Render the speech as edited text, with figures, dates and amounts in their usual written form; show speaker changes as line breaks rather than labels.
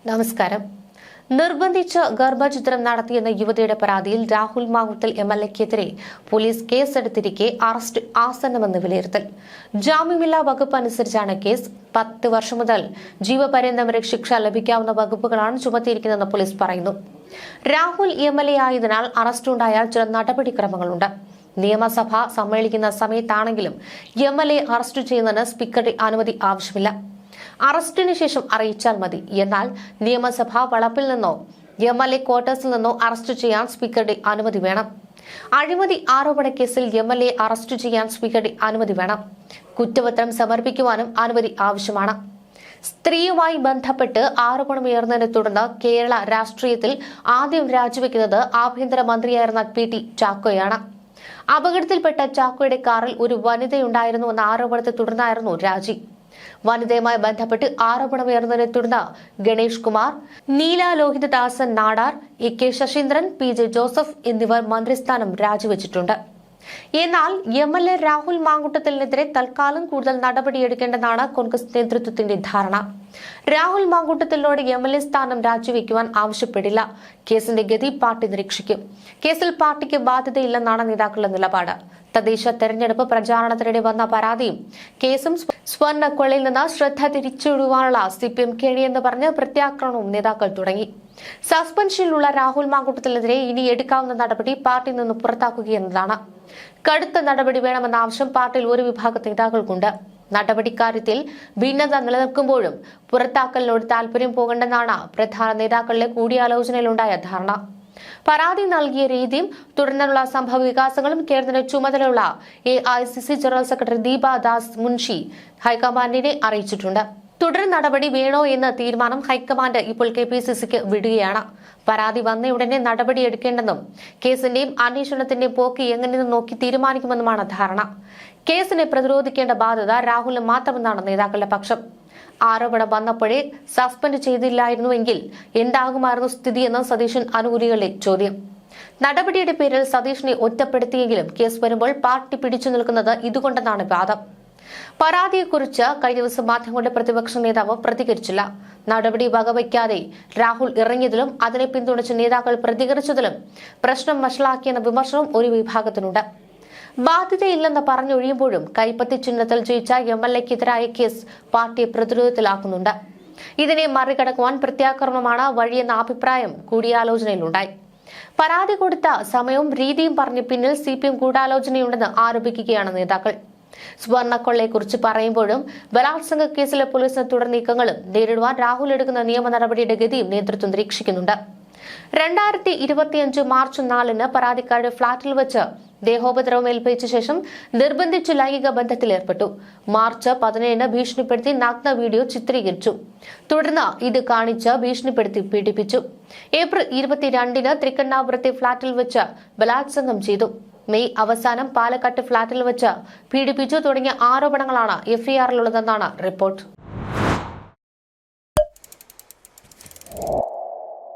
നമസ്കാരം. നിർബന്ധിച്ച് ഗർഭഛിദ്രം നടത്തിയെന്ന യുവതിയുടെ പരാതിയിൽ രാഹുൽ മാങ്കുട്ടൽ MLA-ക്കെതിരെ പോലീസ് കേസെടുത്തിരിക്കെ അറസ്റ്റ് ആസന്നമെന്ന് വിലയിരുത്തൽ. ജാമ്യമില്ലാ വകുപ്പ് അനുസരിച്ചാണ് കേസ്. 10 വർഷം മുതൽ ജീവപര്യന്തം വരെ ശിക്ഷ ലഭിക്കാവുന്ന വകുപ്പുകളാണ് ചുമത്തിയിരിക്കുന്നതെന്ന് പോലീസ് പറയുന്നു. രാഹുൽ MLA ആയതിനാൽ അറസ്റ്റുണ്ടായാൽ ചില നടപടിക്രമങ്ങളുണ്ട്. നിയമസഭ സമ്മേളിക്കുന്ന സമയത്താണെങ്കിലും MLA അറസ്റ്റ് ചെയ്യുന്നതിന് സ്പീക്കറുടെ അനുമതി ആവശ്യമില്ല. അറസ്റ്റിന് ശേഷം അറിയിച്ചാൽ മതി. എന്നാൽ നിയമസഭാ വളപ്പിൽ നിന്നോ MLA ക്വാർട്ടേഴ്സിൽ നിന്നോ അറസ്റ്റ് ചെയ്യാൻ സ്പീക്കറുടെ അനുമതി വേണം. അഴിമതി ആരോപണ കേസിൽ MLA അറസ്റ്റ് ചെയ്യാൻ സ്പീക്കറുടെ അനുമതി വേണം. കുറ്റപത്രം സമർപ്പിക്കുവാനും അനുമതി ആവശ്യമാണ്. സ്ത്രീയുമായി ബന്ധപ്പെട്ട് ആരോപണമുയർന്നതിനെ തുടർന്ന് കേരള രാഷ്ട്രീയത്തിൽ ആദ്യം രാജിവെക്കുന്നത് ആഭ്യന്തരമന്ത്രിയായിരുന്ന PT ചാക്കോയാണ്. അപകടത്തിൽപ്പെട്ട ചാക്കോയുടെ കാറിൽ ഒരു വനിതയുണ്ടായിരുന്നുവെന്ന ആരോപണത്തെ തുടർന്നായിരുന്നു രാജി. വനിതയുമായി ബന്ധപ്പെട്ട് ആരോപണമുയർന്നതിനെ തുടർന്ന് ഗണേഷ് കുമാർ, നീല Lohithadasan Nadar, AK Saseendran, PJ Joseph എന്നിവർ മന്ത്രിസ്ഥാനം രാജിവെച്ചിട്ടുണ്ട്. എന്നാൽ MLA രാഹുൽ മാങ്കുട്ടത്തിനെതിരെ തൽക്കാലം കൂടുതൽ നടപടിയെടുക്കേണ്ടെന്നാണ് കോൺഗ്രസ് നേതൃത്വത്തിന്റെ ധാരണ. രാഹുൽ മാങ്കുട്ടത്തിനോട് MLA സ്ഥാനം രാജിവെക്കുവാൻ ആവശ്യപ്പെടില്ല. കേസിന്റെ ഗതി പാർട്ടി നിരീക്ഷിക്കും. കേസിൽ പാർട്ടിക്ക് ബാധ്യതയില്ലെന്നാണ് നേതാക്കളുടെ നിലപാട്. തദ്ദേശ തെരഞ്ഞെടുപ്പ് പ്രചാരണത്തിനിടെ വന്ന പരാതിയും കേസും സ്വർണ്ണക്കൊള്ളയിൽ നിന്ന് ശ്രദ്ധ തിരിച്ചുവിടുവാനുള്ള CPM കേടിയെന്ന് പറഞ്ഞ് പ്രത്യാക്രമണവും നേതാക്കൾ തുടങ്ങി. സസ്പെൻഷനിലുള്ള രാഹുൽ മാങ്കുട്ടത്തിനെതിരെ ഇനി എടുക്കാവുന്ന നടപടി പാർട്ടിയിൽ നിന്ന് പുറത്താക്കുകയെന്നതാണ്. കടുത്ത നടപടി വേണമെന്ന ആവശ്യം പാർട്ടിയിൽ ഒരു വിഭാഗം നേതാക്കൾക്കുണ്ട്. നടപടിക്കാര്യത്തിൽ ഭിന്നത നിലനിൽക്കുമ്പോഴും പുറത്താക്കലിനോട് താൽപര്യം പോകണ്ടെന്നാണ് പ്രധാന നേതാക്കളുടെ കൂടിയാലോചനയിലുണ്ടായ ധാരണ. പരാതി നൽകിയ രീതിയും തുടർന്നുള്ള സംഭവ വികാസങ്ങളും കേരളത്തിന്റെ ചുമതലയുള്ള AICC general secretary Deepa Das Munshi ഹൈക്കമാൻഡിനെ അറിയിച്ചിട്ടുണ്ട്. തുടർ നടപടി വേണോ എന്ന തീരുമാനം ഹൈക്കമാൻഡ് ഇപ്പോൾ KPCCക്ക് വിടുകയാണ്. പരാതി വന്നയുടനെ നടപടിയെടുക്കേണ്ടെന്നും കേസിന്റെയും അന്വേഷണത്തിന്റെയും പോക്ക് എങ്ങനെയെന്ന് നോക്കി തീരുമാനിക്കുമെന്നുമാണ് ധാരണ. കേസിനെ പ്രതിരോധിക്കേണ്ട ബാധ്യത രാഹുലിന് മാത്രമെന്നാണ് നേതാക്കളുടെ പക്ഷം. ആരോപണം വന്നപ്പോഴേ സസ്പെൻഡ് ചെയ്തില്ലായിരുന്നുവെങ്കിൽ എന്താകുമായിരുന്നു സ്ഥിതിയെന്ന് സതീശൻ അനുകൂലികളുടെ ചോദ്യം. നടപടിയുടെ പേരിൽ സതീഷിനെ ഒറ്റപ്പെടുത്തിയെങ്കിലും കേസ് വരുമ്പോൾ പാർട്ടി പിടിച്ചു നിൽക്കുന്നത് ഇതുകൊണ്ടെന്നാണ് വാദം. പരാതിയെക്കുറിച്ച് കഴിഞ്ഞ ദിവസം മാധ്യമങ്ങളുടെ പ്രതിപക്ഷ നേതാവ് പ്രതികരിച്ചില്ല. നടപടി വകവയ്ക്കാതെ രാഹുൽ ഇറങ്ങിയതിലും അതിനെ പിന്തുണച്ച് നേതാക്കൾ പ്രതികരിച്ചതിലും പ്രശ്നം വഷളാക്കിയെന്ന വിമർശനവും ഒരു വിഭാഗത്തിനുണ്ട്. ബാധ്യതയില്ലെന്ന് പറഞ്ഞൊഴിയുമ്പോഴും കൈപ്പത്തി ചിഹ്നത്തിൽ ജയിച്ച MLA-ക്കെതിരായ കേസ് പാർട്ടിയെ പ്രതിരോധത്തിലാക്കുന്നുണ്ട്. ഇതിനെ മറികടക്കുവാൻ പ്രത്യാക്രമണമാണ് വഴിയെന്ന അഭിപ്രായം കൂടിയാലോചനയിലുണ്ടായി. പരാതി കൊടുത്ത സമയവും രീതിയും പറഞ്ഞ് പിന്നിൽ CPM ഗൂഢാലോചനയുണ്ടെന്ന് ആരോപിക്കുകയാണ് നേതാക്കൾ. സ്വർണ്ണക്കൊള്ളയെക്കുറിച്ച് പറയുമ്പോഴും ബലാത്സംഗ കേസിലെ പോലീസിന് തുടർ നീക്കങ്ങളും നേരിടുവാൻ രാഹുൽ എടുക്കുന്ന നിയമ നടപടിയുടെ ഗതിയും നേതൃത്വം നിരീക്ഷിക്കുന്നുണ്ട്. 2025 മാർച്ച് 4 പരാതിക്കാരുടെ ഫ്ളാറ്റിൽ വെച്ച് ദേഹോപദ്രവം ഏൽപ്പിച്ച ശേഷം നിർബന്ധിച്ച് ലൈംഗിക ബന്ധത്തിലേർപ്പെട്ടു. മാർച്ച് 17 ഭീഷണിപ്പെടുത്തി നഗ്ന വീഡിയോ ചിത്രീകരിച്ചു. തുടർന്ന് ഇത് കാണിച്ച് ഭീഷണിപ്പെടുത്തി പീഡിപ്പിച്ചു. ഏപ്രിൽ 22 തൃക്കണ്ണാപുരത്തെ ഫ്ളാറ്റിൽ വെച്ച് ബലാത്സംഗം ചെയ്തു. മെയ് അവസാനം പാലക്കാട്ട് ഫ്ളാറ്റിൽ വെച്ച് പീഡിപ്പിച്ചു തുടങ്ങിയ ആരോപണങ്ങളാണ് FIR-ലുള്ളതെന്നാണ് റിപ്പോർട്ട്.